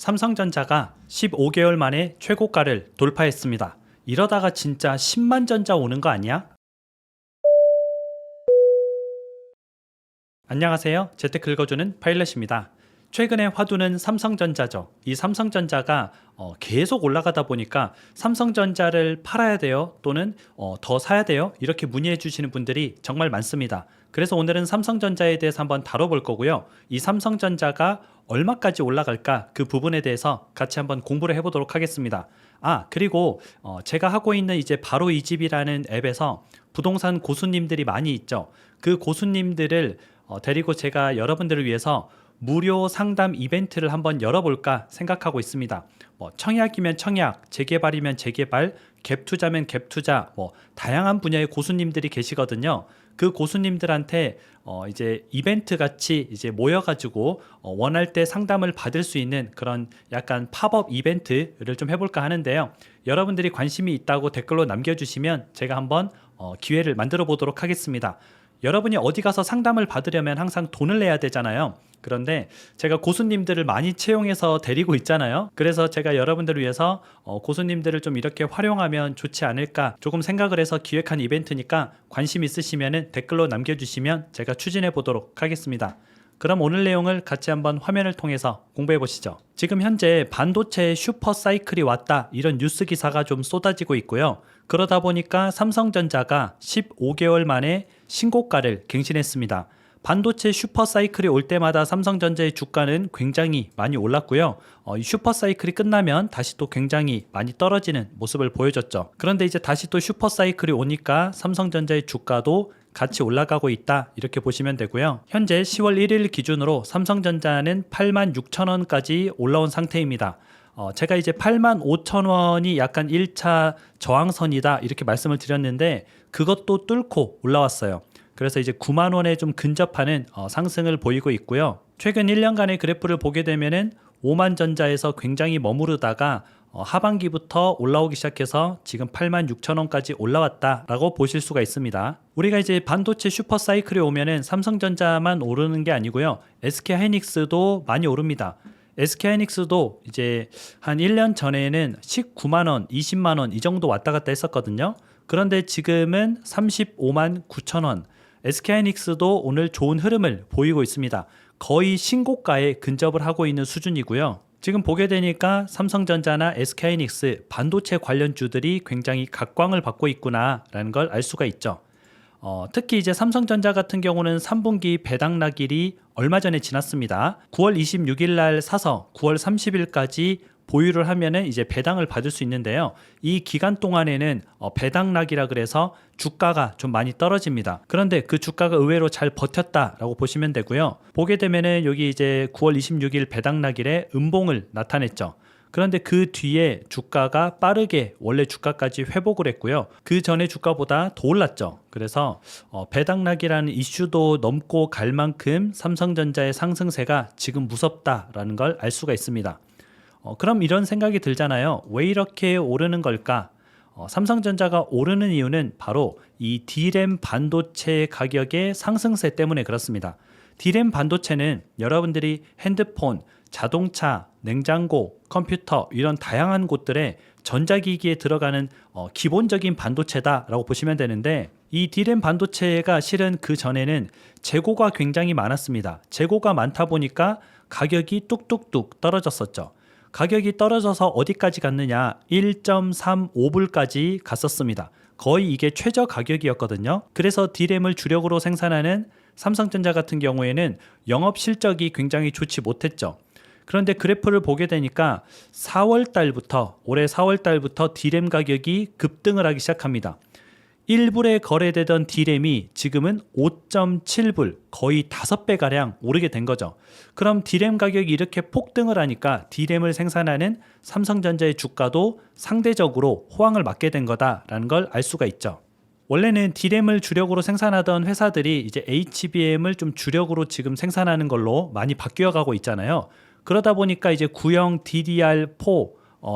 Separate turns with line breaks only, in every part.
삼성전자가 15개월 만에 최고가를 돌파했습니다. 이러다가 진짜 10만 전자 오는 거 아니야? 안녕하세요. 재테크 읽어주는 파일럿입니다. 최근에 화두는 삼성전자죠. 이 삼성전자가 계속 올라가다 보니까 삼성전자를 팔아야 돼요, 또는 더 사야 돼요, 이렇게 문의해 주시는 분들이 정말 많습니다. 그래서 오늘은 삼성전자에 대해서 한번 다뤄볼 거고요. 이 삼성전자가 얼마까지 올라갈까, 그 부분에 대해서 같이 한번 공부를 해보도록 하겠습니다. 그리고 제가 하고 있는 이제 바로 이 집이라는 앱에서 부동산 고수님들이 많이 있죠. 그 고수님들을 데리고 제가 여러분들을 위해서 무료 상담 이벤트를 한번 열어볼까 생각하고 있습니다. 청약이면 청약, 재개발이면 재개발, 갭투자면 갭투자, 다양한 분야의 고수님들이 계시거든요. 그 고수님들한테 이제 이벤트 같이 이제 모여가지고 원할 때 상담을 받을 수 있는 그런 약간 팝업 이벤트를 좀 해볼까 하는데요. 여러분들이 관심이 있다고 댓글로 남겨주시면 제가 한번 기회를 만들어 보도록 하겠습니다. 여러분이 어디 가서 상담을 받으려면 항상 돈을 내야 되잖아요. 그런데 제가 고수님들을 많이 채용해서 데리고 있잖아요. 그래서 제가 여러분들을 위해서 고수님들을 좀 이렇게 활용하면 좋지 않을까 조금 생각을 해서 기획한 이벤트니까 관심 있으시면 댓글로 남겨주시면 제가 추진해 보도록 하겠습니다. 그럼 오늘 내용을 같이 한번 화면을 통해서 공부해 보시죠. 지금 현재 반도체 슈퍼 사이클이 왔다, 이런 뉴스 기사가 좀 쏟아지고 있고요. 그러다 보니까 삼성전자가 15개월 만에 신고가를 갱신했습니다. 반도체 슈퍼 사이클이 올 때마다 삼성전자의 주가는 굉장히 많이 올랐고요. 이 슈퍼 사이클이 끝나면 다시 또 굉장히 많이 떨어지는 모습을 보여줬죠. 그런데 이제 다시 또 슈퍼 사이클이 오니까 삼성전자의 주가도 같이 올라가고 있다, 이렇게 보시면 되고요. 현재 10월 1일 기준으로 삼성전자는 86,000원까지 올라온 상태입니다. 제가 이제 85,000원이 약간 1차 저항선이다, 이렇게 말씀을 드렸는데 그것도 뚫고 올라왔어요. 그래서 이제 9만 원에 좀 근접하는 상승을 보이고 있고요. 최근 1년간의 그래프를 보게 되면은 5만 전자에서 굉장히 머무르다가 하반기부터 올라오기 시작해서 지금 86,000원까지 올라왔다라고 보실 수가 있습니다. 우리가 이제 반도체 슈퍼 사이클이 오면은 삼성전자만 오르는 게 아니고요. SK하이닉스도 많이 오릅니다. SK하이닉스도 이제 한 1년 전에는 19만 원, 20만 원 이 정도 왔다 갔다 했었거든요. 그런데 지금은 35만 9천 원. SK하이닉스도 오늘 좋은 흐름을 보이고 있습니다. 거의 신고가에 근접을 하고 있는 수준이고요. 지금 보게 되니까 삼성전자나 SK하이닉스 반도체 관련주들이 굉장히 각광을 받고 있구나라는 걸 알 수가 있죠. 특히 이제 삼성전자 같은 경우는 3분기 배당락일이 얼마 전에 지났습니다. 9월 26일 날 사서 9월 30일까지 보유를 하면은 이제 배당을 받을 수 있는데요. 이 기간 동안에는 배당락이라 그래서 주가가 좀 많이 떨어집니다. 그런데 그 주가가 의외로 잘 버텼다라고 보시면 되고요. 보게 되면은 여기 이제 9월 26일 배당락일에 음봉을 나타냈죠. 그런데 그 뒤에 주가가 빠르게 원래 주가까지 회복을 했고요. 그 전에 주가보다 더 올랐죠. 그래서 배당락이라는 이슈도 넘고 갈 만큼 삼성전자의 상승세가 지금 무섭다라는 걸 알 수가 있습니다. 그럼 이런 생각이 들잖아요. 왜 이렇게 오르는 걸까? 삼성전자가 오르는 이유는 바로 이 D램 반도체 가격의 상승세 때문에 그렇습니다. D램 반도체는 여러분들이 핸드폰, 자동차, 냉장고, 컴퓨터 이런 다양한 곳들에 전자기기에 들어가는 기본적인 반도체다라고 보시면 되는데, 이 D램 반도체가 실은 그 전에는 재고가 굉장히 많았습니다. 재고가 많다 보니까 가격이 뚝뚝뚝 떨어졌었죠. 가격이 떨어져서 어디까지 갔느냐, 1.35불까지 갔었습니다. 거의 이게 최저 가격이었거든요. 그래서 D램을 주력으로 생산하는 삼성전자 같은 경우에는 영업 실적이 굉장히 좋지 못했죠. 그런데 그래프를 보게 되니까 4월 달부터, 올해 4월 달부터 D램 가격이 급등을 하기 시작합니다. 1불에 거래되던 D램이 지금은 5.7불, 거의 5배가량 오르게 된 거죠. 그럼 D램 가격이 이렇게 폭등을 하니까 D램을 생산하는 삼성전자의 주가도 상대적으로 호황을 맞게 된 거다라는 걸 알 수가 있죠. 원래는 D램을 주력으로 생산하던 회사들이 이제 HBM을 좀 주력으로 지금 생산하는 걸로 많이 바뀌어 가고 있잖아요. 그러다 보니까 이제 구형 DDR4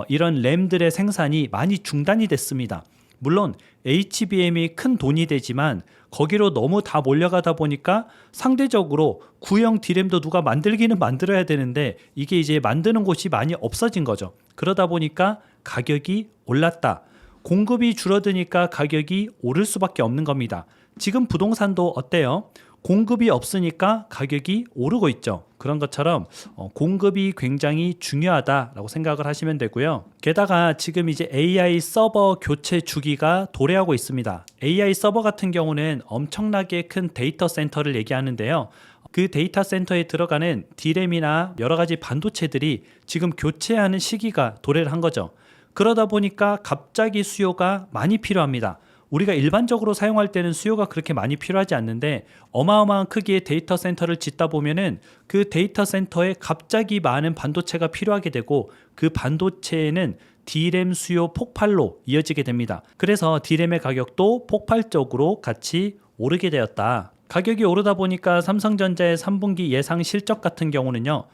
이런 램들의 생산이 많이 중단이 됐습니다. 물론 HBM이 큰 돈이 되지만 거기로 너무 다 몰려가다 보니까 상대적으로 구형 D램도 누가 만들기는 만들어야 되는데 이게 이제 만드는 곳이 많이 없어진 거죠. 그러다 보니까 가격이 올랐다. 공급이 줄어드니까 가격이 오를 수밖에 없는 겁니다. 지금 부동산도 어때요? 공급이 없으니까 가격이 오르고 있죠. 그런 것처럼 공급이 굉장히 중요하다라고 생각을 하시면 되고요. 게다가 지금 이제 AI 서버 교체 주기가 도래하고 있습니다. AI 서버 같은 경우는 엄청나게 큰 데이터 센터를 얘기하는데요. 그 데이터 센터에 들어가는 D램이나 여러 가지 반도체들이 지금 교체하는 시기가 도래를 한 거죠. 그러다 보니까 갑자기 수요가 많이 필요합니다. 우리가 일반적으로 사용할 때는 수요가 그렇게 많이 필요하지 않는데 어마어마한 크기의 데이터 센터를 짓다 보면은 그 데이터 센터에 갑자기 많은 반도체가 필요하게 되고 그 반도체에는 D램 수요 폭발로 이어지게 됩니다. 그래서 D램의 가격도 폭발적으로 같이 오르게 되었다. 가격이 오르다 보니까 삼성전자의 3분기 예상 실적 같은 경우는요,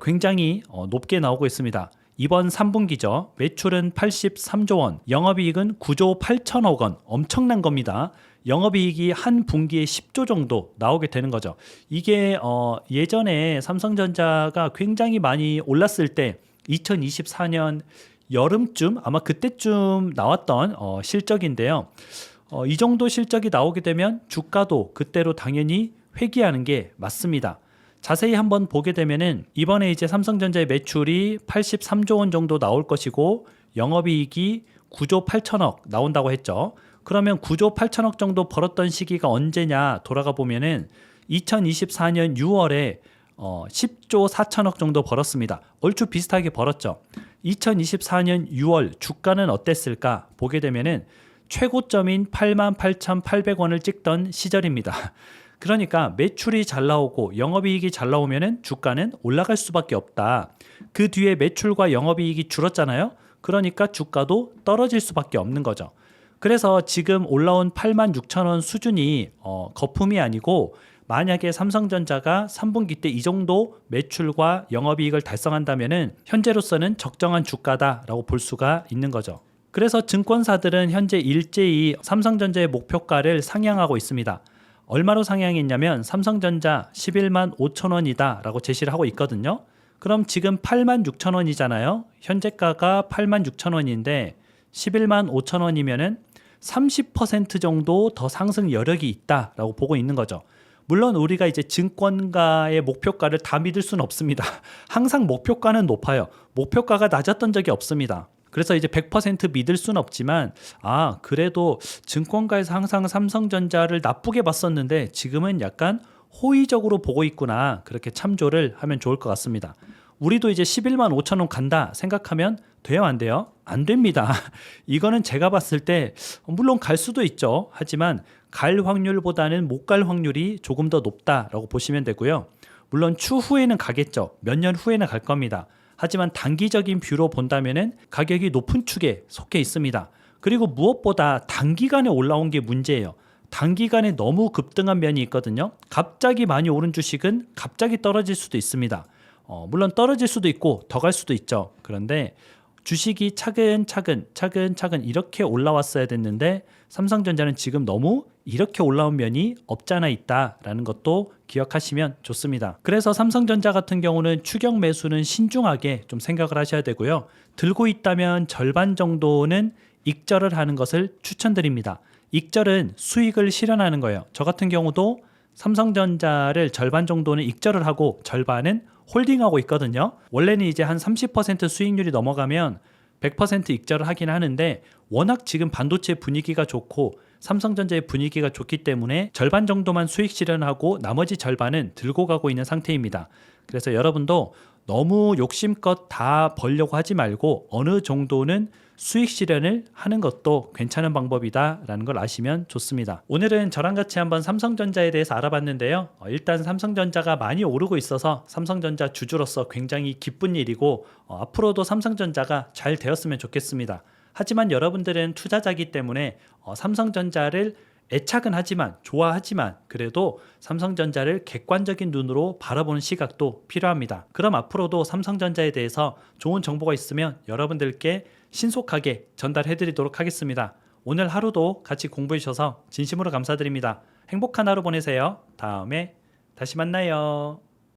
굉장히 높게 나오고 있습니다. 이번 3분기죠. 매출은 83조 원, 영업이익은 9조 8천억 원, 엄청난 겁니다. 영업이익이 한 분기에 10조 정도 나오게 되는 거죠. 이게 예전에 삼성전자가 굉장히 많이 올랐을 때 2024년 여름쯤 아마 그때쯤 나왔던 실적인데요. 이 정도 실적이 나오게 되면 주가도 그때로 당연히 회귀하는 게 맞습니다. 자세히 한번 보게 되면은 이번에 이제 삼성전자의 매출이 83조 원 정도 나올 것이고 영업이익이 9조 8천억 나온다고 했죠. 그러면 9조 8천억 정도 벌었던 시기가 언제냐 돌아가 보면은 2024년 6월에 10조 4천억 정도 벌었습니다. 얼추 비슷하게 벌었죠. 2024년 6월 주가는 어땠을까 보게 되면은 최고점인 88,800원을 찍던 시절입니다. 그러니까 매출이 잘 나오고 영업이익이 잘 나오면은 주가는 올라갈 수밖에 없다. 그 뒤에 매출과 영업이익이 줄었잖아요. 그러니까 주가도 떨어질 수밖에 없는 거죠. 그래서 지금 올라온 86,000원 수준이 거품이 아니고 만약에 삼성전자가 3분기 때 이 정도 매출과 영업이익을 달성한다면은 현재로서는 적정한 주가다라고 볼 수가 있는 거죠. 그래서 증권사들은 현재 일제히 삼성전자의 목표가를 상향하고 있습니다. 얼마로 상향했냐면 삼성전자 11만 5천 원이다 라고 제시를 하고 있거든요. 그럼 지금 8만 6천 원이잖아요. 현재가가 8만 6천 원인데 11만 5천 원이면은 30% 정도 더 상승 여력이 있다라고 보고 있는 거죠. 물론 우리가 이제 증권가의 목표가를 다 믿을 수는 없습니다. 항상 목표가는 높아요. 목표가가 낮았던 적이 없습니다. 그래서 이제 100% 믿을 수는 없지만 그래도 증권가에서 항상 삼성전자를 나쁘게 봤었는데 지금은 약간 호의적으로 보고 있구나. 그렇게 참조를 하면 좋을 것 같습니다. 우리도 이제 11만 5천 원 간다 생각하면 돼요, 안 돼요? 안 됩니다. 이거는 제가 봤을 때 물론 갈 수도 있죠. 하지만 갈 확률보다는 못 갈 확률이 조금 더 높다라고 보시면 되고요. 물론 추후에는 가겠죠. 몇 년 후에는 갈 겁니다. 하지만 단기적인 뷰로 본다면은 가격이 높은 축에 속해 있습니다. 그리고 무엇보다 단기간에 올라온 게 문제예요. 단기간에 너무 급등한 면이 있거든요. 갑자기 많이 오른 주식은 갑자기 떨어질 수도 있습니다. 물론 떨어질 수도 있고 더 갈 수도 있죠. 그런데 주식이 차근차근 이렇게 올라왔어야 됐는데 삼성전자는 지금 너무 이렇게 올라온 면이 없잖아 있다라는 것도 기억하시면 좋습니다. 그래서 삼성전자 같은 경우는 추격 매수는 신중하게 좀 생각을 하셔야 되고요. 들고 있다면 절반 정도는 익절을 하는 것을 추천드립니다. 익절은 수익을 실현하는 거예요. 저 같은 경우도 삼성전자를 절반 정도는 익절을 하고 절반은 홀딩하고 있거든요. 원래는 이제 한 30% 수익률이 넘어가면 100% 익절을 하긴 하는데 워낙 지금 반도체 분위기가 좋고 삼성전자의 분위기가 좋기 때문에 절반 정도만 수익 실현하고 나머지 절반은 들고 가고 있는 상태입니다. 그래서 여러분도 너무 욕심껏 다 벌려고 하지 말고 어느 정도는 수익 실현을 하는 것도 괜찮은 방법이다라는 걸 아시면 좋습니다. 오늘은 저랑 같이 한번 삼성전자에 대해서 알아봤는데요. 일단 삼성전자가 많이 오르고 있어서 삼성전자 주주로서 굉장히 기쁜 일이고 앞으로도 삼성전자가 잘 되었으면 좋겠습니다. 하지만 여러분들은 투자자이기 때문에 삼성전자를 애착은 하지만 좋아하지만 그래도 삼성전자를 객관적인 눈으로 바라보는 시각도 필요합니다. 그럼 앞으로도 삼성전자에 대해서 좋은 정보가 있으면 여러분들께 신속하게 전달해 드리도록 하겠습니다. 오늘 하루도 같이 공부해 주셔서 진심으로 감사드립니다. 행복한 하루 보내세요. 다음에 다시 만나요.